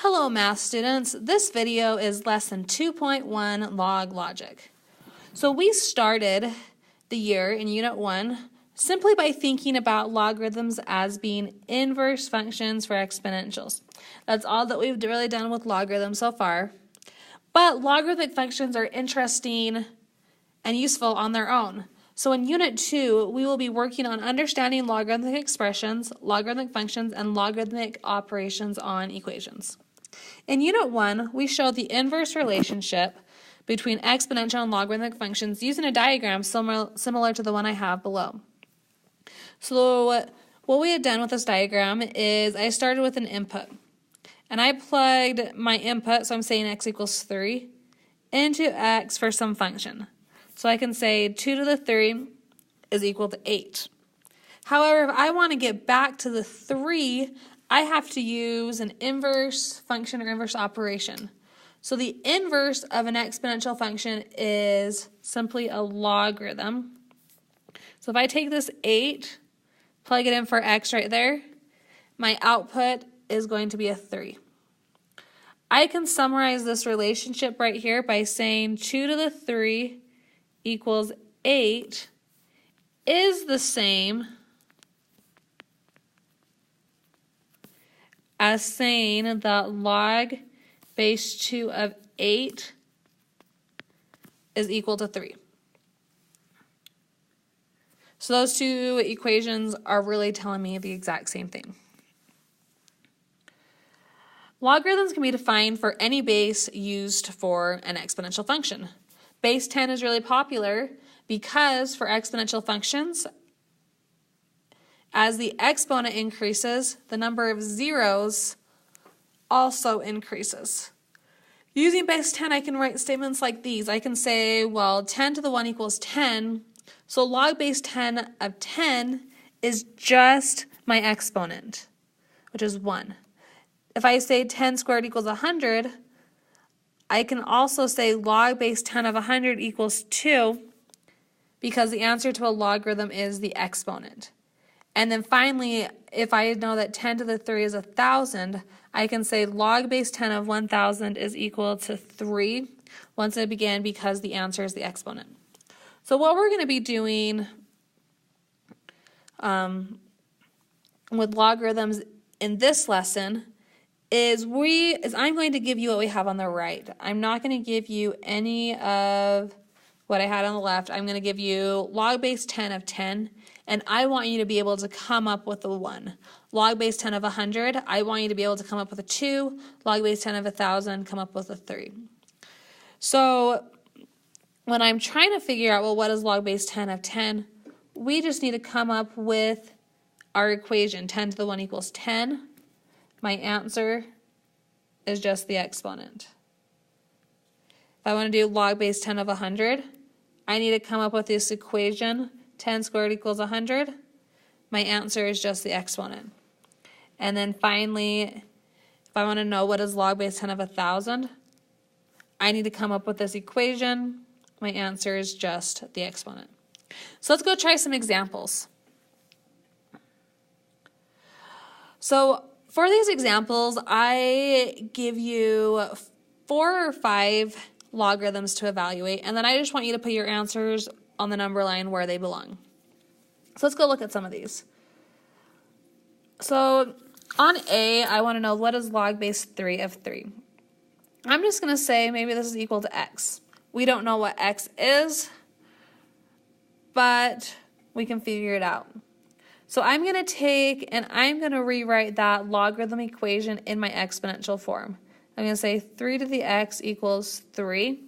Hello math students, this video is lesson 2.1 log logic. So we started the year in unit 1 simply by thinking about logarithms as being inverse functions for exponentials. That's all that we've really done with logarithms so far. But logarithmic functions are interesting and useful on their own. So in unit 2, we will be working on understanding logarithmic expressions, logarithmic functions, and logarithmic operations on equations. In Unit 1, we showed the inverse relationship between exponential and logarithmic functions using a diagram similar to the one I have below. So what we had done with this diagram is I started with an input, and I plugged my input, so I'm saying x equals 3, into x for some function. So I can say 2 to the 3 is equal to 8. However, if I want to get back to the 3, I have to use an inverse function or inverse operation. So the inverse of an exponential function is simply a logarithm. So if I take this 8, plug it in for x right there, my output is going to be a 3. I can summarize this relationship right here by saying 2 to the 3 equals 8 is the same as saying that log base 2 of 8 is equal to 3. So those two equations are really telling me the exact same thing. Logarithms can be defined for any base used for an exponential function. Base 10 is really popular because for exponential functions, as the exponent increases, the number of zeros also increases. Using base 10, I can write statements like these. I can say, well, 10 to the 1 equals 10, so log base 10 of 10 is just my exponent, which is 1. If I say 10 squared equals 100, I can also say log base 10 of 100 equals 2 because the answer to a logarithm is the exponent. And then finally, if I know that 10 to the 3 is 1,000, I can say log base 10 of 1,000 is equal to 3 once I begin because the answer is the exponent. So what we're going to be doing with logarithms in this lesson is I'm going to give you what we have on the right. I'm not going to give you any of what I had on the left. I'm going to give you log base 10 of 10. And I want you to be able to come up with a 1. Log base 10 of 100, I want you to be able to come up with a 2. Log base 10 of 1,000, come up with a 3. So when I'm trying to figure out, well, what is log base 10 of 10, we just need to come up with our equation. 10 to the 1 equals 10. My answer is just the exponent. If I want to do log base 10 of 100, I need to come up with this equation. 10 squared equals 100. My answer is just the exponent. And then finally, if I want to know what is log base 10 of 1,000, I need to come up with this equation. My answer is just the exponent. So let's go try some examples. So for these examples, I give you 4 or 5 logarithms to evaluate, and then I just want you to put your answers on the number line where they belong. So let's go look at some of these. So on A, I want to know what is log base 3 of 3. I'm just going to say maybe this is equal to x. We don't know what x is, but we can figure it out. So I'm going to take and I'm going to rewrite that logarithm equation in my exponential form. I'm going to say 3 to the x equals 3.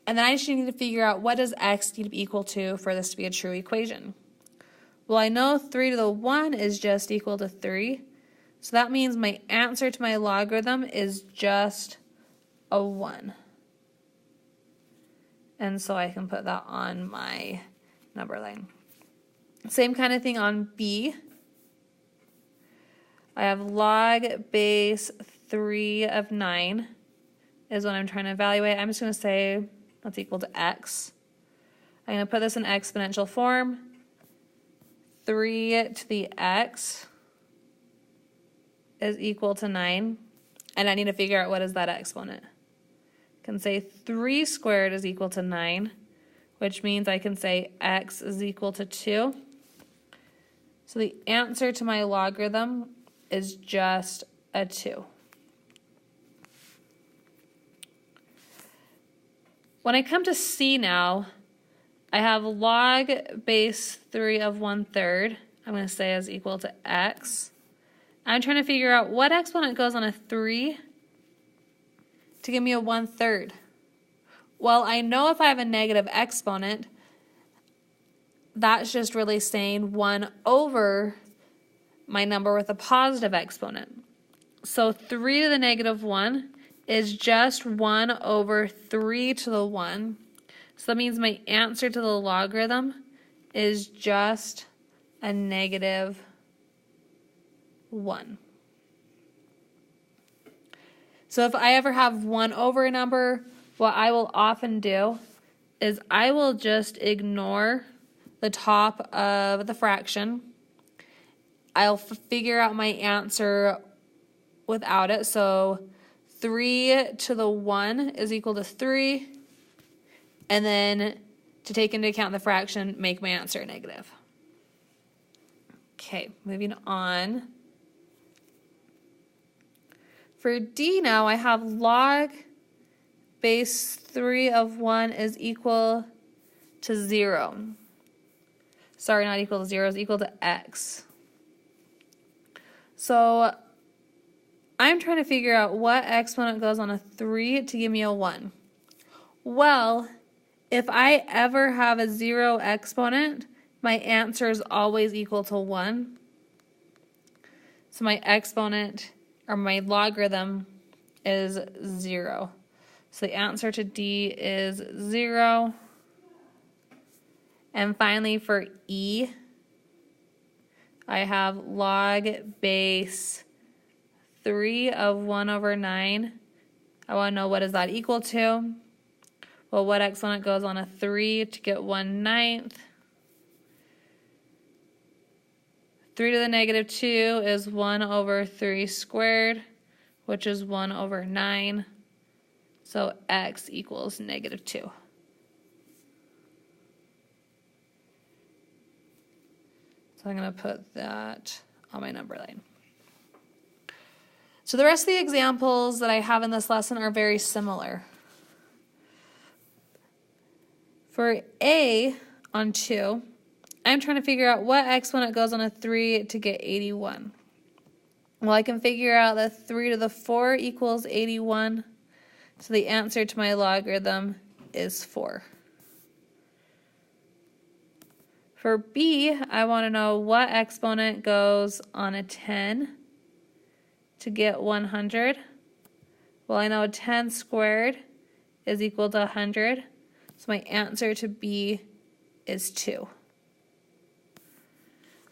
And then I just need to figure out what does x need to be equal to for this to be a true equation. Well, I know 3 to the 1 is just equal to 3. So that means my answer to my logarithm is just a 1. And so I can put that on my number line. Same kind of thing on B. I have log base 3 of 9 is what I'm trying to evaluate. I'm just going to say that's equal to x. I'm going to put this in exponential form. 3 to the x is equal to 9. and I need to figure out what is that exponent. I can say 3 squared is equal to 9, which means I can say x is equal to 2. So the answer to my logarithm is just a 2. When I come to c now, I have log base 3 of 1/3. I'm going to say is equal to x. I'm trying to figure out what exponent goes on a 3 to give me a 1/3. Well, I know if I have a negative exponent, that's just really saying 1 over my number with a positive exponent. So 3 to the negative 1 is just 1 over 3 to the 1. So that means my answer to the logarithm is just a negative 1. So if I ever have 1 over a number, what I will often do is I will just ignore the top of the fraction. I'll figure out my answer without it. So 3 to the 1 is equal to 3. And then to take into account the fraction, make my answer negative. Okay, moving on. For D now, I have log base 3 of 1 is equal to 0. Sorry, not equal to 0, is equal to x. So I'm trying to figure out what exponent goes on a 3 to give me a 1. Well, if I ever have a 0 exponent, my answer is always equal to 1. So my exponent, or my logarithm, is 0. So the answer to D is 0. And finally for E, I have log base 3 of 1 over 9. I want to know what is that equal to. Well, what exponent goes on a 3 to get 1/9? 3 to the negative 2 is 1 over 3 squared, which is 1 over 9. So x equals negative 2. So I'm going to put that on my number line. So the rest of the examples that I have in this lesson are very similar. For A on 2, I'm trying to figure out what exponent goes on a 3 to get 81. Well, I can figure out that 3 to the 4 equals 81. So the answer to my logarithm is 4. For B, I want to know what exponent goes on a 10 to get 100. Well, I know 10 squared is equal to 100. So my answer to B is 2.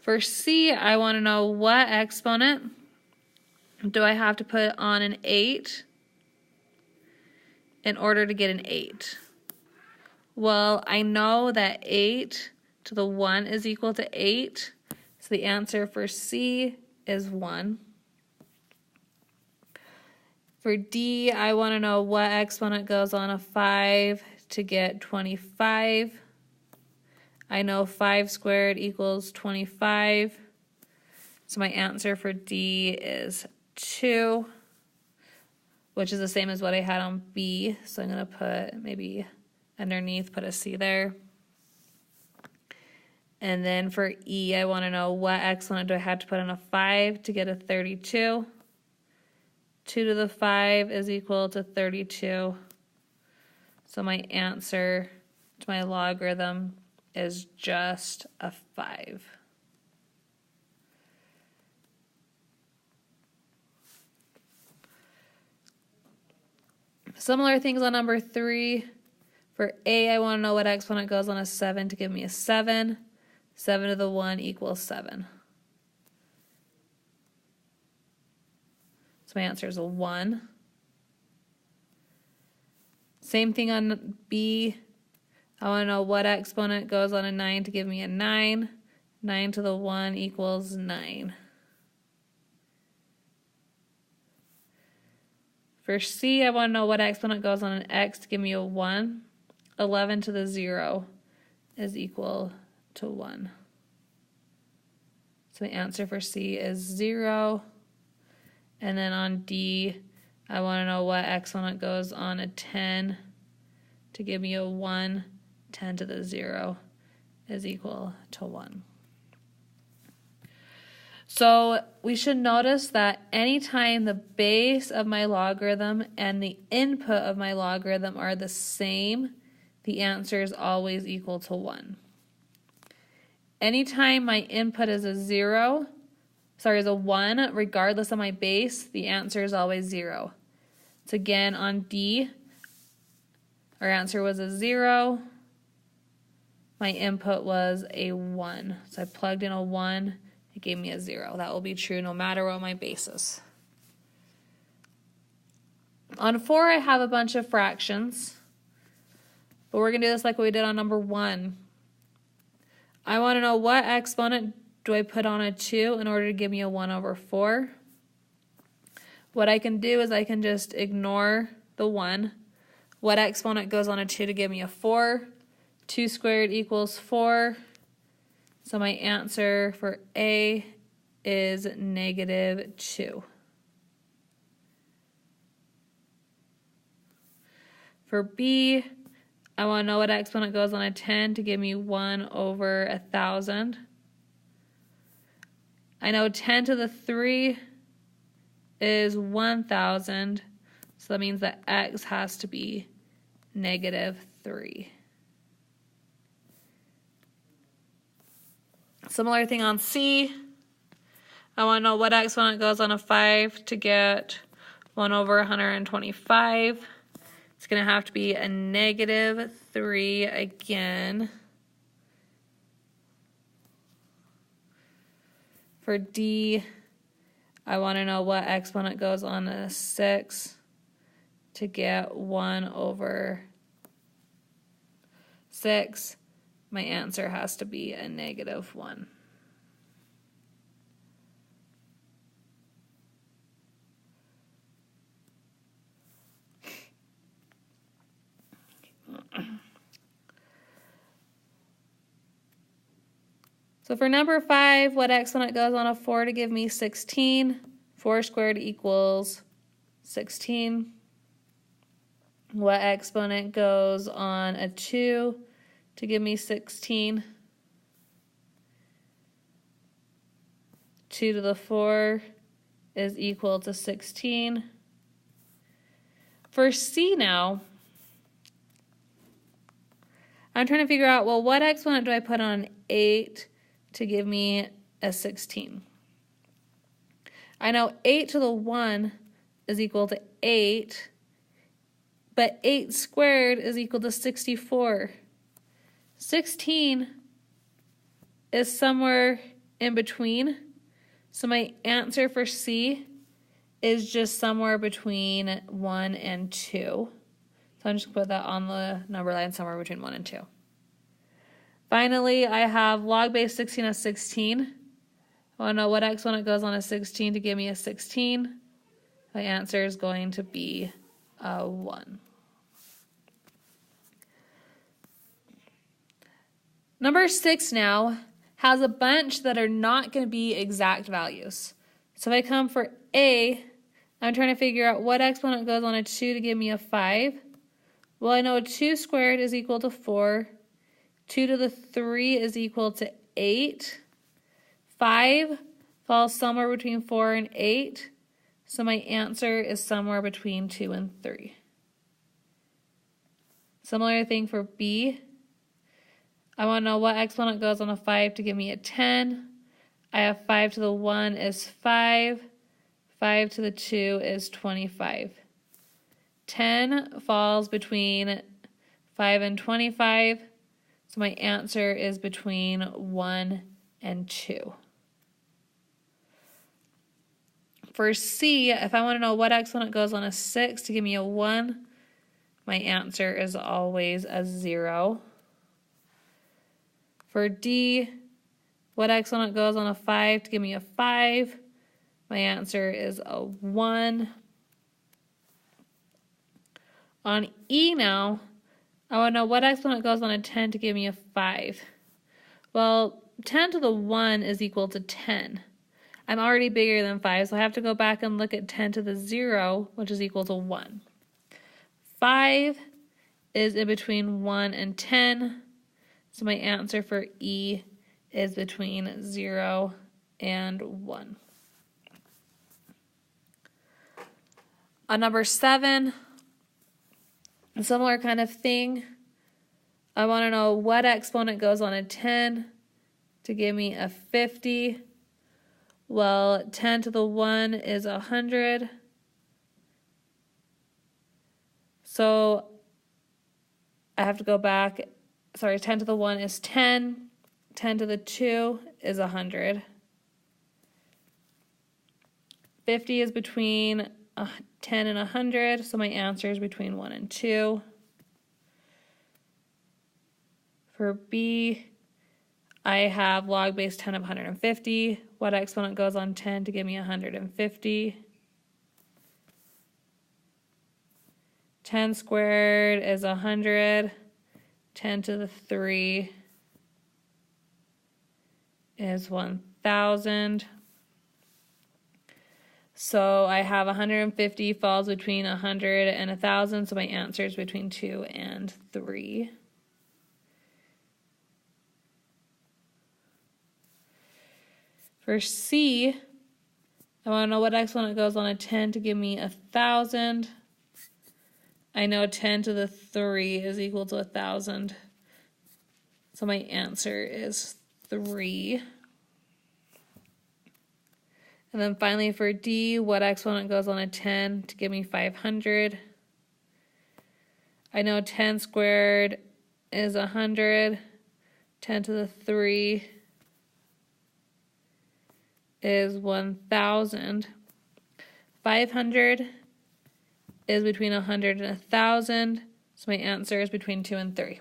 For C, I want to know what exponent do I have to put on an 8 in order to get an 8. Well, I know that 8 to the 1 is equal to 8. So the answer for C is 1. For D, I want to know what exponent goes on a 5 to get 25. I know 5 squared equals 25. So my answer for D is 2, which is the same as what I had on B. So I'm going to put maybe underneath, put a C there. And then for E, I want to know what exponent do I have to put on a 5 to get a 32. 2 to the 5 is equal to 32. So my answer to my logarithm is just a 5. Similar things on number 3. For A, I want to know what exponent goes on a 7 to give me a 7. 7 to the 1 equals 7. So my answer is a 1. Same thing on B. I want to know what exponent goes on a 9 to give me a 9. 9 to the 1 equals 9. For C, I want to know what exponent goes on an x to give me a 1. 11 to the 0 is equal to 1. So the answer for C is 0. And then on D, I want to know what exponent goes on a 10 to give me a 1. 10 to the 0 is equal to 1. So we should notice that anytime the base of my logarithm and the input of my logarithm are the same, the answer is always equal to 1. Anytime my input is is a 1, regardless of my base, the answer is always 0. So again, on D, our answer was a 0. My input was a 1. So I plugged in a 1. It gave me a 0. That will be true no matter what my base is. On 4, I have a bunch of fractions. But we're going to do this like we did on number 1. I want to know what exponent do I put on a 2 in order to give me a 1 over 4. What I can do is I can just ignore the 1. What exponent goes on a 2 to give me a 4? 2 squared equals 4. So my answer for A is -2. For B, I want to know what exponent goes on a 10 to give me 1 over 1,000. I know 10 to the 3 is 1,000, so that means that x has to be -3. Similar thing on C. I want to know what exponent goes on a 5 to get 1 over 125. It's going to have to be a -3 again. For D, I want to know what exponent goes on a 6 to get 1 over 6. My answer has to be a -1. So for number 5, what exponent goes on a 4 to give me 16? 4 squared equals 16. What exponent goes on a 2 to give me 16? 2 to the 4 is equal to 16. For C now, I'm trying to figure out, well, what exponent do I put on 8 to give me a 16? I know 8 to the 1 is equal to 8, but 8 squared is equal to 64. 16 is somewhere in between, so my answer for C is just somewhere between 1 and 2. So I'm just going to put that on the number line somewhere between 1 and 2. Finally, I have log base 16 of 16. I want to know what exponent goes on a 16 to give me a 16. My answer is going to be a 1. Number 6 now has a bunch that are not going to be exact values. So if I come for A, I'm trying to figure out what exponent goes on a 2 to give me a 5. Well, I know 2 squared is equal to 4. 2 to the 3 is equal to 8. 5 falls somewhere between 4 and 8. So my answer is somewhere between 2 and 3. Similar thing for B. I want to know what exponent goes on a 5 to give me a 10. I have 5 to the 1 is 5. 5 to the 2 is 25. 10 falls between 5 and 25. So my answer is between 1 and 2. For C, if I want to know what exponent goes on a 6 to give me a 1, my answer is always a 0. For D, what exponent goes on a 5 to give me a 5? My answer is a 1. On E now, I want to know what exponent goes on a 10 to give me a 5. Well, 10 to the 1 is equal to 10. I'm already bigger than 5, so I have to go back and look at 10 to the 0, which is equal to 1. 5 is in between 1 and 10, so my answer for E is between 0 and 1. On number 7, a similar kind of thing. I want to know what exponent goes on a 10 to give me a 50. Well, 10 to the 1 is 100. So I have to go back. Sorry, 10 to the 1 is 10. 10 to the 2 is 100. 50 is between 10 and 100, so my answer is between 1 and 2. For B, I have log base 10 of 150. What exponent goes on 10 to give me 150? 10 squared is 100. 10 to the 3 is 1,000. So I have 150 falls between 100 and 1,000, so my answer is between 2 and 3. For C, I want to know what exponent goes on a 10 to give me 1,000. I know 10 to the 3 is equal to 1,000. So my answer is 3. And then finally for D, what exponent goes on a 10 to give me 500? I know 10 squared is 100. 10 to the 3 is 1,000. 500 is between 100 and 1,000, so my answer is between 2 and 3.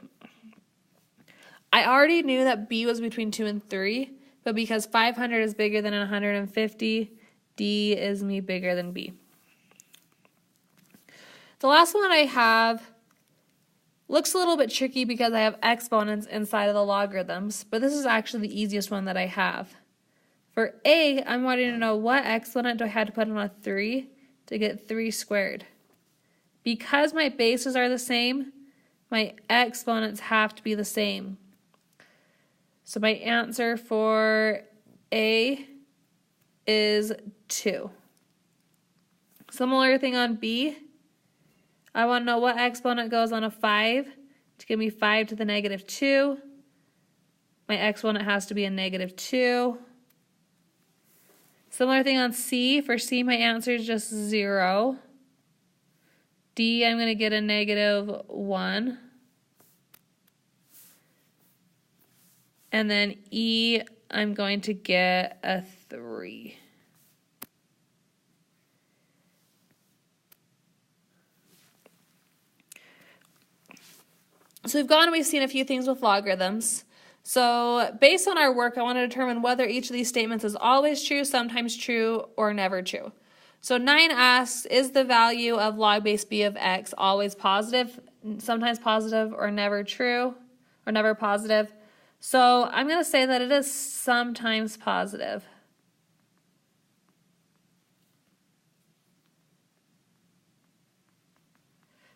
I already knew that B was between 2 and 3, but because 500 is bigger than 150, D is me bigger than B. The last one I have looks a little bit tricky because I have exponents inside of the logarithms, but this is actually the easiest one that I have. For A, I'm wanting to know what exponent do I have to put on a 3 to get 3 squared. Because my bases are the same, my exponents have to be the same. So my answer for A is 2. Similar thing on B. I want to know what exponent goes on a 5 to give me 5 to the negative 2. My exponent has to be a negative 2. Similar thing on C. For C, my answer is just 0. D, I'm going to get a negative 1. And then E, I'm going to get a 3. So we've seen a few things with logarithms. So based on our work, I want to determine whether each of these statements is always true, sometimes true, or never true. So 9 asks, is the value of log base b of x always positive, sometimes positive, or never true, or never positive? So I'm going to say that it is sometimes positive.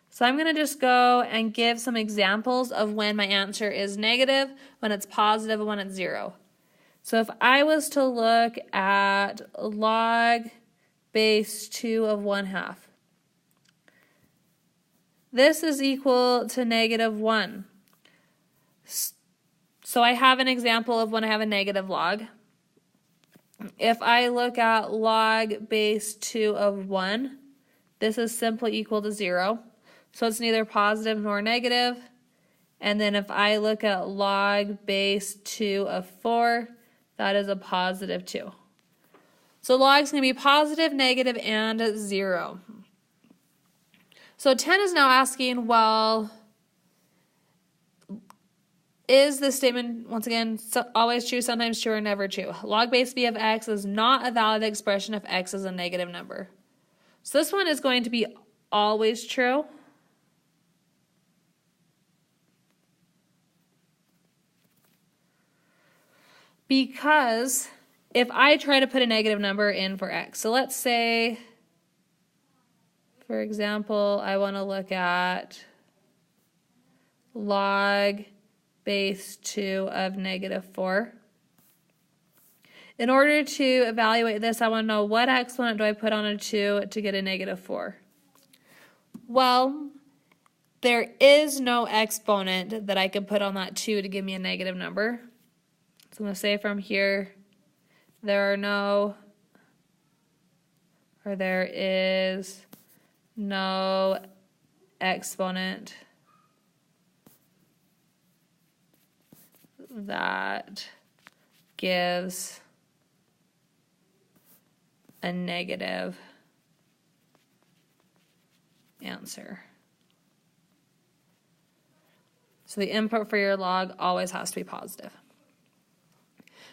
So I'm going to just go and give some examples of when my answer is negative, when it's positive, and when it's 0. So if I was to look at log base 2 of 1/2, this is equal to negative 1. So I have an example of when I have a negative log. If I look at log base 2 of 1, this is simply equal to 0. So it's neither positive nor negative. And then if I look at log base 2 of 4, that is a positive 2. So log is going to be positive, negative, and 0. So 10 is now asking, well, is this statement, once again, always true, sometimes true, or never true? Log base b of x is not a valid expression if x is a negative number. So this one is going to be always true. Because if I try to put a negative number in for x, so let's say, for example, I want to look at log base 2 of negative 4. In order to evaluate this, I want to know what exponent do I put on a 2 to get a negative 4. Well, there is no exponent that I could put on that 2 to give me a negative number. So I'm going to say from here, there is no exponent that gives a negative answer. So the input for your log always has to be positive.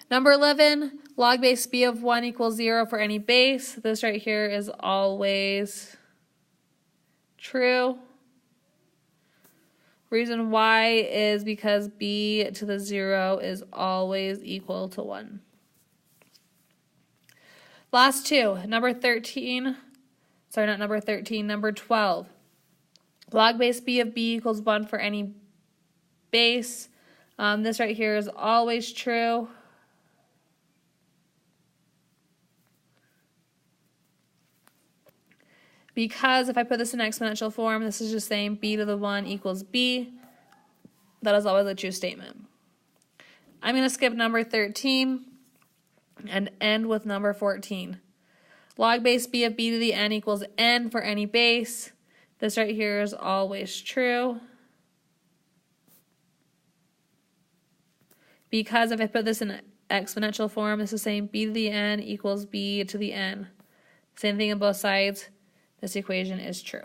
Number 11, log base b of 1 equals 0 for any base. This right here is always true. Reason why is because b to the 0 is always equal to 1. Last two, number 13, sorry, not number 13, number 12. Log base b of b equals 1 for any base. This right here is always true. Because if I put this in exponential form, this is just saying b to the 1 equals b. That is always a true statement. I'm going to skip number 13 and end with number 14. Log base b of b to the n equals n for any base. This right here is always true. Because if I put this in exponential form, this is saying b to the n equals b to the n. Same thing on both sides. This equation is true.